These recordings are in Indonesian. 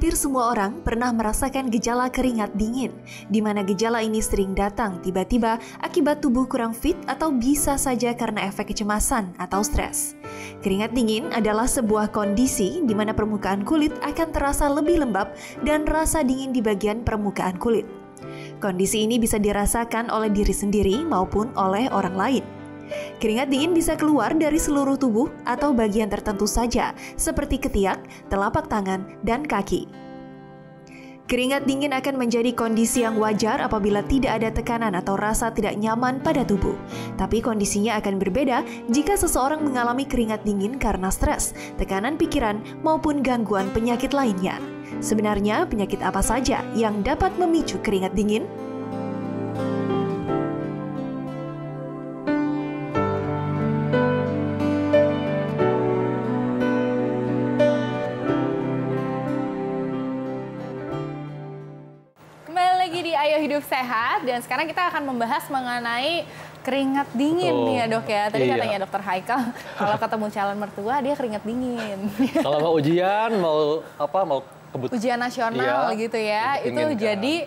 Hampir semua orang pernah merasakan gejala keringat dingin, di mana gejala ini sering datang tiba-tiba akibat tubuh kurang fit atau bisa saja karena efek kecemasan atau stres. Keringat dingin adalah sebuah kondisi di mana permukaan kulit akan terasa lebih lembab dan rasa dingin di bagian permukaan kulit. Kondisi ini bisa dirasakan oleh diri sendiri maupun oleh orang lain. Keringat dingin bisa keluar dari seluruh tubuh atau bagian tertentu saja, seperti ketiak, telapak tangan, dan kaki. Keringat dingin akan menjadi kondisi yang wajar apabila tidak ada tekanan atau rasa tidak nyaman pada tubuh. Tapi kondisinya akan berbeda jika seseorang mengalami keringat dingin karena stres, tekanan pikiran, maupun gangguan penyakit lainnya. Sebenarnya penyakit apa saja yang dapat memicu keringat dingin? Ayo Hidup Sehat, dan sekarang kita akan membahas mengenai keringat dingin nih ya dok ya. Tadi katanya dokter Haikal kalau ketemu calon mertua dia keringat dingin. Kalau mau ujian, mau ujian nasional gitu ya, itu jadi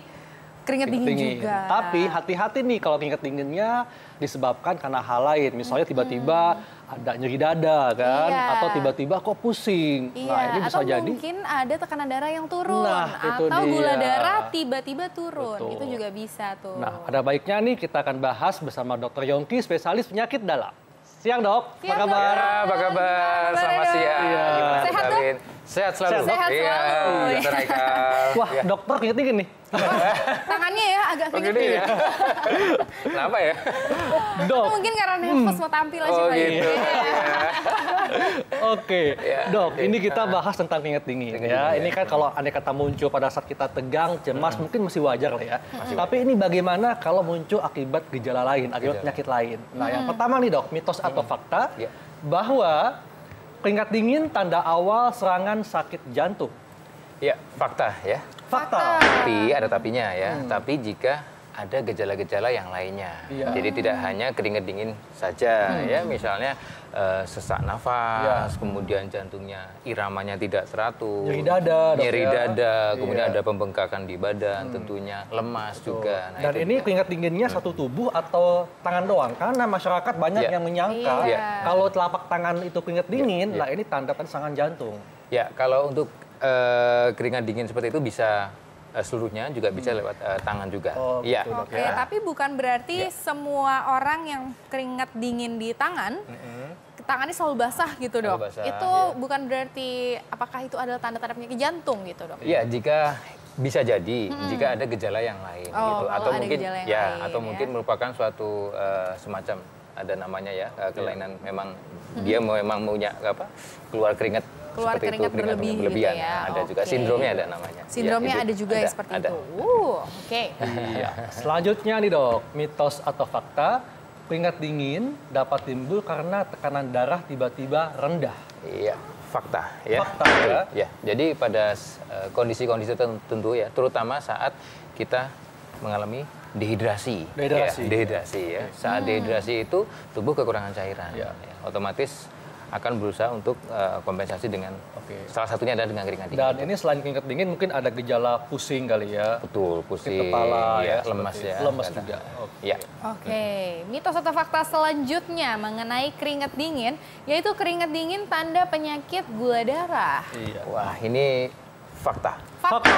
keringat dingin juga. Tapi hati-hati nih kalau keringat dinginnya disebabkan karena hal lain. Misalnya tiba-tiba ada nyeri dada kan, atau tiba-tiba kok pusing. Nah ini bisa jadi. Mungkin ada tekanan darah yang turun, atau gula darah tiba-tiba turun. Itu juga bisa tuh. Nah ada baiknya nih kita akan bahas bersama Dr. Yongki, spesialis penyakit dalam. Siang dok, apa kabar? Apa kabar? Selamat siang. Sehat dok? Sehat selalu. Sehat selalu. Dokter Haikal. Wah dokter keringet dingin nih. Tangannya ya agak keringet ya. Kenapa ya? Dok. Mungkin karena nervous mau tampil aja. Oh gitu. Oke, dok. Ini kita bahas tentang keringet dingin ya. Ini kan kalau andai kata muncul pada saat kita tegang, cemas, mungkin masih wajar lah ya. Tapi ini bagaimana kalau muncul akibat gejala lain, akibat penyakit lain? Nah yang pertama nih dok, mitos atau fakta bahwa keringat dingin tanda awal serangan sakit jantung. Ya, fakta ya. Fakta. Tapi ada tapinya ya. Tapi jika ada gejala-gejala yang lainnya. Jadi tidak hanya keringat dingin saja ya. Misalnya sesak nafas, kemudian jantungnya iramanya tidak teratur, nyeri dada, kemudian ada pembengkakan di badan, tentunya lemas juga. Nah, dan ini keringat dinginnya satu tubuh atau tangan doang? Karena masyarakat banyak yang menyangka kalau telapak tangan itu keringat dingin, nah ini tanda serangan jantung. Ya, kalau untuk keringat dingin seperti itu bisa seluruhnya juga bisa lewat tangan juga. Oke, tapi bukan berarti semua orang yang keringat dingin di tangan, tangannya selalu basah gitu dok. Itu bukan berarti apakah itu adalah tanda-tanda penyakit jantung gitu dok? Iya, jika bisa jadi jika ada gejala yang lain gitu, atau mungkin atau mungkin merupakan suatu semacam ada namanya ya kelainan, memang dia memang punya keluar keringat. Seperti keringat itu, keringat berlebihan gitu ya. Ada juga sindromnya ada namanya. Sindromnya ada juga yang seperti itu. Selanjutnya nih dok, mitos atau fakta keringat dingin dapat timbul karena tekanan darah tiba-tiba rendah. Iya, fakta ya. Fakta ya. Jadi pada kondisi-kondisi tertentu ya, terutama saat kita mengalami dehidrasi. Dehidrasi ya. Saat dehidrasi itu tubuh kekurangan cairan. Otomatis akan berusaha untuk kompensasi dengan salah satunya adalah dengan keringat dingin. Dan ini selain keringat dingin mungkin ada gejala pusing kali ya. Betul, pusing, kepala lemas ya. Lemas juga. Mitos atau fakta selanjutnya mengenai keringat dingin, yaitu keringat dingin tanda penyakit gula darah. Wah, ini fakta. Fakta.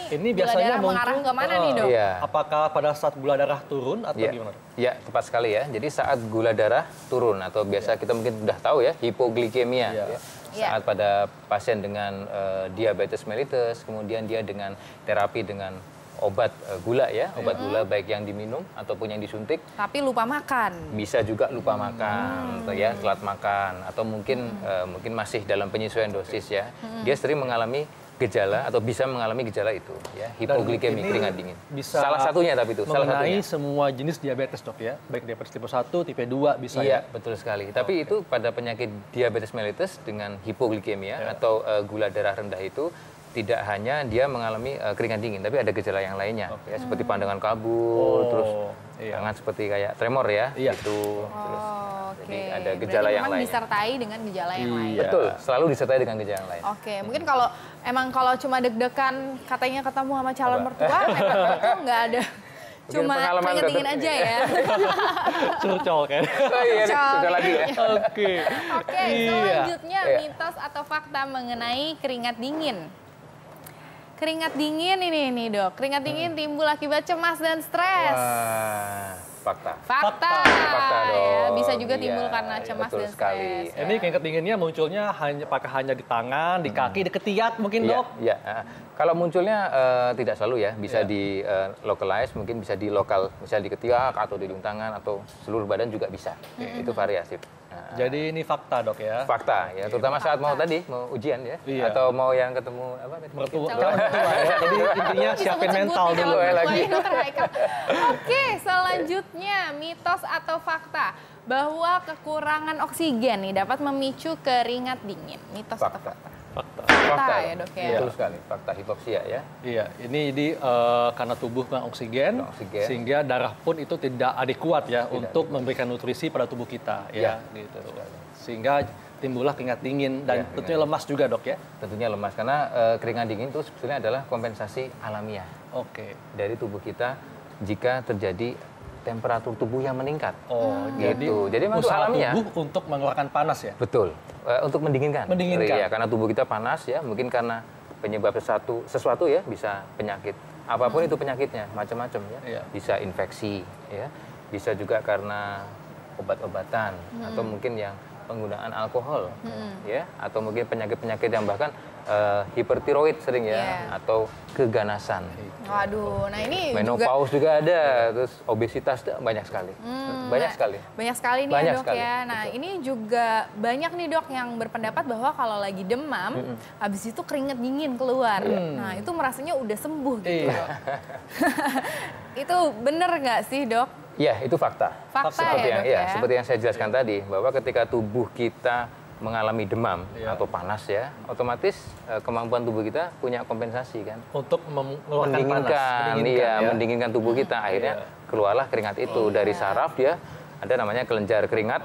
Ini biasanya mengarah ke mana nih dok? Apakah pada saat gula darah turun atau gimana? Ya, tepat sekali ya. Jadi saat gula darah turun atau biasa kita mungkin sudah tahu ya, hipoglikemia. Saat pada pasien dengan diabetes mellitus, kemudian dia dengan terapi dengan obat gula ya, obat gula baik yang diminum ataupun yang disuntik. Tapi lupa makan. Bisa juga lupa makan, atau ya telat makan, atau mungkin masih dalam penyesuaian dosis ya. Dia sering mengalami gejala atau bisa mengalami gejala itu ya, hipoglikemi, keringat dingin. Salah satunya tapi itu salah satunya. Semua jenis diabetes dok ya, baik diabetes tipe 1, tipe 2 bisa ya. Betul sekali. Tapi itu pada penyakit diabetes mellitus dengan hipoglikemia atau gula darah rendah itu tidak hanya dia mengalami keringat dingin, tapi ada gejala yang lainnya ya, seperti pandangan kabur, terus tangan seperti kayak tremor ya, itu terus Jadi ada gejala yang lain. Disertai dengan gejala yang lain. Betul, selalu disertai dengan gejala yang lain. Oke, mungkin kalau cuma deg-degan katanya ketemu sama calon mertua, memang itu nggak ada. Cuma keringet dingin aja ya. Curcol kan? Oh iya, curcol lagi ya. Oke. Oke, selanjutnya mitos atau fakta mengenai keringat dingin. Keringat dingin ini dok, keringat dingin timbul akibat cemas dan stres. Wah, fakta. Fakta dong. Ya, bisa juga timbul karena cemas dan stres. Ini keringat dinginnya munculnya hanya di tangan, di kaki, di ketiak mungkin dok? Iya. Kalau munculnya tidak selalu ya, bisa di localize, mungkin bisa di lokal, misalnya di ketiak atau di ujung tangan atau seluruh badan juga bisa. Itu variatif. Jadi ini fakta dok ya? Fakta ya, terutama saat mau ujian ya, atau mau yang ketemu apa tadi? Mertua ya. Jadi intinya siapin mental dulu ya lagi. Oke, selanjutnya mitos atau fakta bahwa kekurangan oksigen nih dapat memicu keringat dingin. Mitos atau fakta? Fakta ya dok ya. Betul sekali, fakta hipoksia ya. Iya, ini karena tubuh kurang oksigen, sehingga darah pun itu tidak adekuat ya untuk memberikan nutrisi pada tubuh kita ya, gitu. Sehingga timbullah keringat dingin dan tentunya lemas juga dok ya. Tentunya lemas karena keringat dingin itu sebetulnya adalah kompensasi alamiah. Dari tubuh kita jika terjadi temperatur tubuh yang meningkat. Gitu. Jadi memang alamiah tubuh untuk mengeluarkan panas ya. Betul. Untuk mendinginkan. Ya, karena tubuh kita panas ya, mungkin karena penyebab sesuatu ya, bisa penyakit. Apapun itu penyakitnya, macam-macam ya. Bisa infeksi ya. Bisa juga karena obat-obatan atau mungkin yang penggunaan alkohol ya, atau mungkin penyakit-penyakit yang bahkan hipertiroid sering ya, atau keganasan. Waduh, nah ini menopause juga ada, terus obesitas banyak sekali. Banyak sekali nih ya dok ya. Nah ini juga banyak nih dok yang berpendapat bahwa kalau lagi demam, habis itu keringet dingin keluar. Nah itu merasanya udah sembuh gitu. Itu bener nggak sih dok? Ya, itu fakta. Seperti yang saya jelaskan tadi, bahwa ketika tubuh kita mengalami demam atau panas ya, otomatis kemampuan tubuh kita punya kompensasi kan untuk mendinginkan tubuh kita. Akhirnya keluarlah keringat itu dari saraf dia ada namanya kelenjar keringat,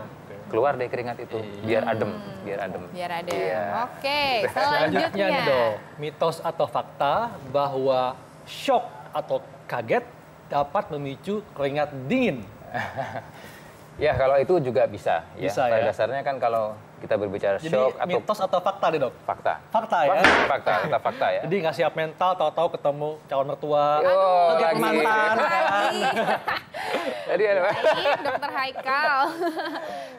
keluar dari keringat itu biar adem. Oke, selanjutnya nih dok, mitos atau fakta bahwa shock atau kaget dapat memicu keringat dingin. Ya, kalau itu juga bisa ya. Pada dasarnya kan kalau kita berbicara shock atau mitos atau fakta nih dok? Fakta ya? Fakta ya. Jadi nggak siap mental, tahu-tahu ketemu calon mertua, mantan. Jadi ada Dokter Haikal.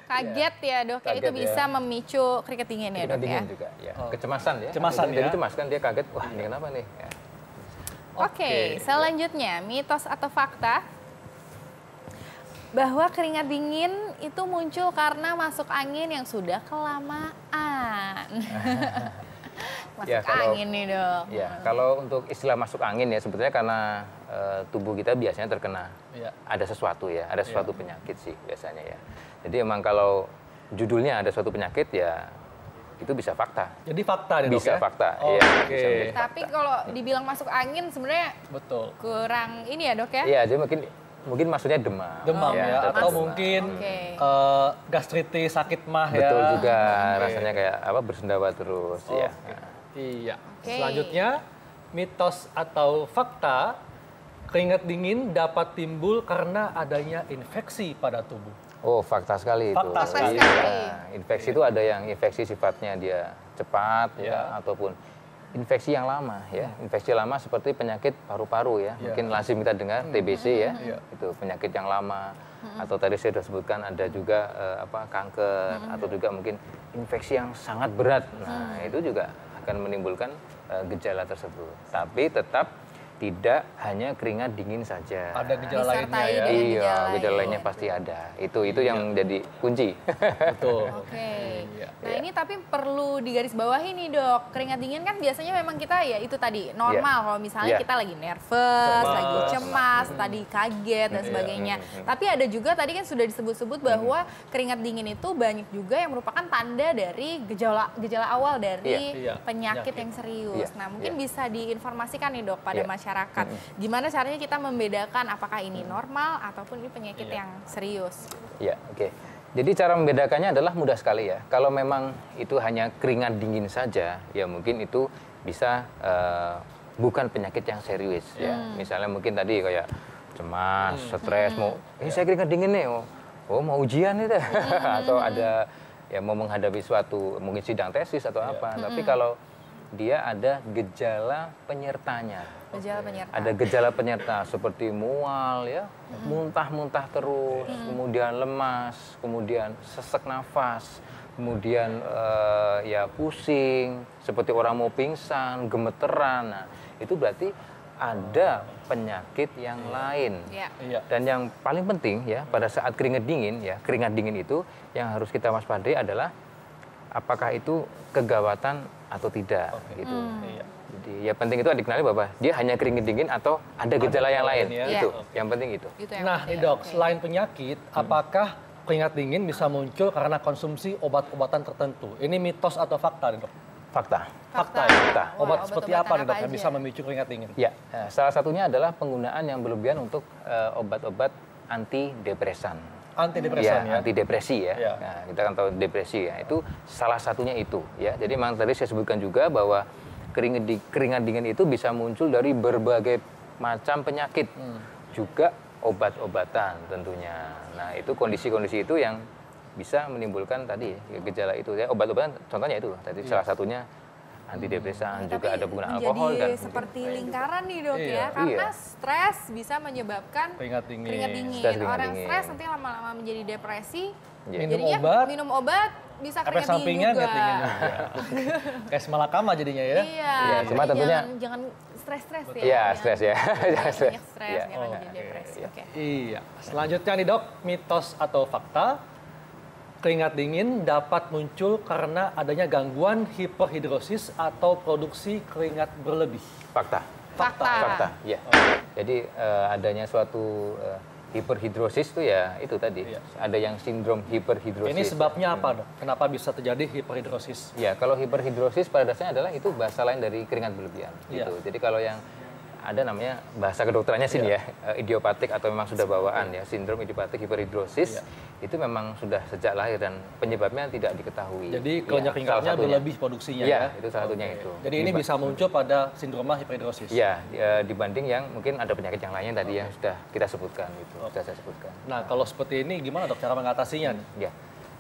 Kaget ya dok, itu bisa memicu keringat dingin ya dok ya? Keringat dingin juga ya. Kecemasan ya. Jadi cemas kan, dia kaget, wah ini kenapa nih? Oke, selanjutnya mitos atau fakta bahwa keringat dingin itu muncul karena masuk angin yang sudah kelamaan. Angin nih dok. Ya, kalau untuk istilah masuk angin ya sebetulnya karena tubuh kita biasanya terkena ada sesuatu ya, ada sesuatu penyakit sih biasanya ya. Jadi emang kalau judulnya ada suatu penyakit ya itu bisa fakta. Jadi fakta nih dok bisa ya? Fakta. Tapi kalau dibilang masuk angin sebenarnya kurang ini ya dok ya? Iya, jadi mungkin maksudnya demam ya, atau mungkin gastritis, sakit mah ya. Betul juga, rasanya kayak bersendawa terus ya. Iya. Selanjutnya mitos atau fakta keringat dingin dapat timbul karena adanya infeksi pada tubuh. Oh, fakta sekali itu. Fakta sekali. Infeksi itu ada yang infeksi sifatnya dia cepat ataupun infeksi yang lama ya. Infeksi lama seperti penyakit paru-paru ya. Mungkin lazim kita dengar TBC ya. Itu penyakit yang lama. Atau tadi saya sudah sebutkan ada juga kanker atau juga mungkin infeksi yang sangat berat. Nah, itu juga akan menimbulkan gejala tersebut. Tapi tetap tidak hanya keringat dingin saja. Ada gejala lainnya ya. Iya, gejala lainnya pasti ada. Itu yang jadi kunci. Betul. Nah ini tapi perlu digarisbawahi nih dok. Keringat dingin kan biasanya memang kita ya itu tadi normal kalau misalnya kita lagi nervous, lagi cemas, tadi kaget dan sebagainya. Tapi ada juga tadi kan sudah disebut-sebut bahwa keringat dingin itu banyak juga yang merupakan tanda dari gejala awal dari penyakit yang serius. Nah mungkin bisa diinformasikan nih dok pada masyarakat. Gimana caranya kita membedakan apakah ini normal ataupun ini penyakit yang serius? Iya, oke. Jadi cara membedakannya adalah mudah sekali ya. Kalau memang itu hanya keringat dingin saja, ya mungkin itu bisa bukan penyakit yang serius ya. Misalnya mungkin tadi kayak cemas, stres, mau saya keringat dingin nih, mau ujian itu, atau ada ya mau menghadapi suatu mungkin sidang tesis atau apa. Tapi kalau dia ada gejala penyertanya. Ada gejala penyerta seperti mual ya, muntah-muntah terus, kemudian lemas, kemudian sesak nafas, kemudian ya pusing, seperti orang mau pingsan, gemeteran. Nah, itu berarti ada penyakit yang lain. Dan yang paling penting ya pada saat keringat dingin itu yang harus kita waspadai adalah apakah itu kegawatan atau tidak gitu. Jadi ya penting itu dikenali bahwa dia hanya keringat dingin atau ada gejala yang lain. Itu yang penting itu. Nah, dok, selain penyakit, apakah keringat dingin bisa muncul karena konsumsi obat-obatan tertentu? Ini mitos atau fakta, dok? Fakta. Obat seperti apa nih, dok, yang bisa memicu keringat dingin? Ya, salah satunya adalah penggunaan yang berlebihan untuk obat-obat antidepresan. Antidepresan ya? Antidepresi ya. Nah, kita kan tahu depresi ya. Itu salah satunya itu ya. Jadi memang tadi saya sebutkan juga bahwa keringat dingin itu bisa muncul dari berbagai macam penyakit. Juga obat-obatan tentunya. Nah, itu kondisi-kondisi itu yang bisa menimbulkan tadi gejala itu ya. Obat-obatan contohnya itu tadi salah satunya antidepresan, juga ada penggunaan alkohol dan seperti lingkaran nih, dok ya, karena stres bisa menyebabkan keringat dingin. Orang stres nanti lama-lama menjadi depresi, minum obat bisa keringat dingin juga. Kayak semalakama jadinya ya. Iya, cuma tentunya jangan stres-stres ya. Iya, stres ya. Banyak stres jangan jadi depresi. Iya. Selanjutnya nih, dok, mitos atau fakta? Keringat dingin dapat muncul karena adanya gangguan hiperhidrosis atau produksi keringat berlebih. Fakta. Ya. Jadi adanya suatu hiperhidrosis itu ya itu tadi. Ada yang sindrom hiperhidrosis. Ini sebabnya apa, dok? Kenapa bisa terjadi hiperhidrosis? Ya, kalau hiperhidrosis pada dasarnya adalah itu bahasa lain dari keringat berlebihan. Gitu. Jadi kalau yang ada namanya bahasa kedokterannya sini ya, idiopatik atau memang sudah bawaan ya, sindrom idiopatik hiperhidrosis itu memang sudah sejak lahir dan penyebabnya tidak diketahui. Jadi keringatnya berlebih produksinya ya? Itu salah satunya itu. Jadi ini bisa muncul pada sindroma hiperhidrosis? Ya, dibanding yang mungkin ada penyakit yang lainnya tadi yang sudah kita sebutkan itu, sudah saya sebutkan. Nah, kalau seperti ini gimana, dok, cara mengatasinya?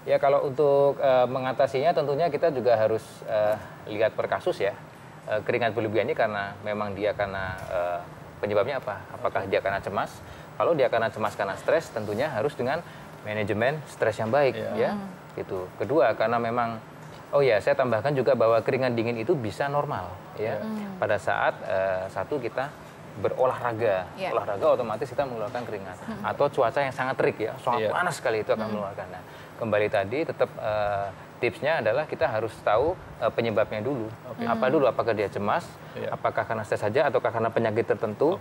Ya, kalau untuk mengatasinya tentunya kita juga harus lihat per kasus ya. Keringat berlebihan ini karena memang dia karena penyebabnya apa? Apakah dia karena cemas? Kalau dia karena cemas karena stres, tentunya harus dengan manajemen stres yang baik ya. Gitu. Kedua, karena memang saya tambahkan juga bahwa keringat dingin itu bisa normal ya. Pada saat kita berolahraga. Olahraga otomatis kita mengeluarkan keringat. Atau cuaca yang sangat terik ya, sangat panas sekali itu akan mengeluarkan. Nah, kembali tadi tetap tipsnya adalah kita harus tahu penyebabnya dulu. Apa dulu? Apakah dia cemas? Apakah karena stres saja? Ataukah karena penyakit tertentu?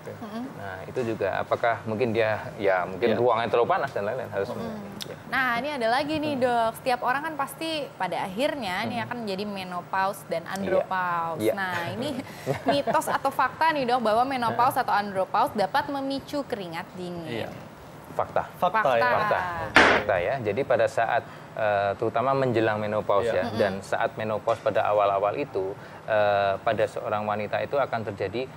Nah, itu juga. Apakah mungkin dia mungkin ruangan terlalu panas dan lain-lain harus. Nah, ini ada lagi nih, dok. Setiap orang kan pasti pada akhirnya ini akan menjadi menopause dan andropause. Nah, ini mitos atau fakta nih, dok, bahwa menopause atau andropause dapat memicu keringat dingin. Fakta ya. Jadi pada saat terutama menjelang menopause ya, dan saat menopause pada awal-awal itu pada seorang wanita itu akan terjadi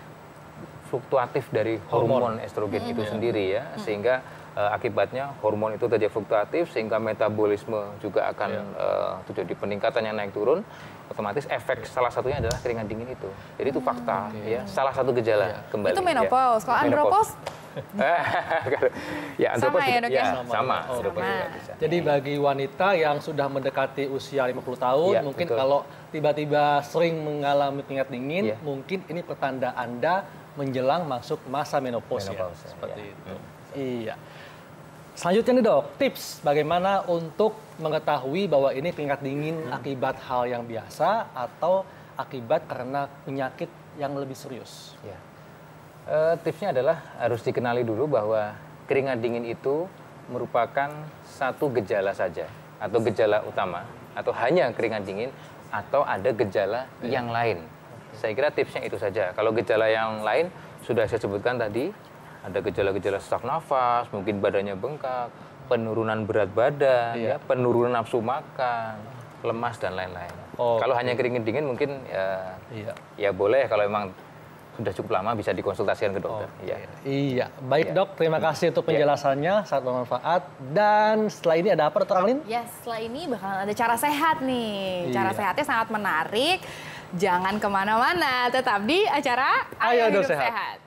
fluktuatif dari hormon estrogen itu sendiri ya, sehingga akibatnya hormon itu terjadi fluktuatif sehingga metabolisme juga akan terjadi peningkatan yang naik turun. Otomatis efek salah satunya adalah keringat dingin itu. Jadi itu fakta ya, salah satu gejala kembali. Itu menopause. Kalau andropause? Andropause sama ya, dok ya? Sama. Jadi bagi wanita yang sudah mendekati usia 50 tahun, mungkin kalau tiba-tiba sering mengalami keringat dingin, mungkin ini pertanda Anda menjelang masuk masa menopause ya. Seperti itu. Iya. Selanjutnya nih, dok, tips bagaimana untuk mengetahui bahwa ini keringat dingin akibat hal yang biasa atau akibat karena penyakit yang lebih serius. Tipsnya adalah harus dikenali dulu bahwa keringat dingin itu merupakan satu gejala saja atau gejala utama atau hanya keringat dingin atau ada gejala yang lain. Saya kira tipsnya itu saja. Kalau gejala yang lain, sudah saya sebutkan tadi, ada gejala-gejala sesak nafas, mungkin badannya bengkak, penurunan berat badan, ya, penurunan nafsu makan, lemas dan lain-lain. Kalau hanya keringat dingin mungkin ya boleh, kalau memang sudah cukup lama bisa dikonsultasikan ke dokter. Iya, baik Dok, terima kasih untuk penjelasannya, sangat bermanfaat. Dan setelah ini ada apa Dr. Alin? Ya, setelah ini bakal ada cara sehat nih. Cara sehatnya sangat menarik. Jangan kemana-mana, tetap di acara Ayo Hidup Sehat.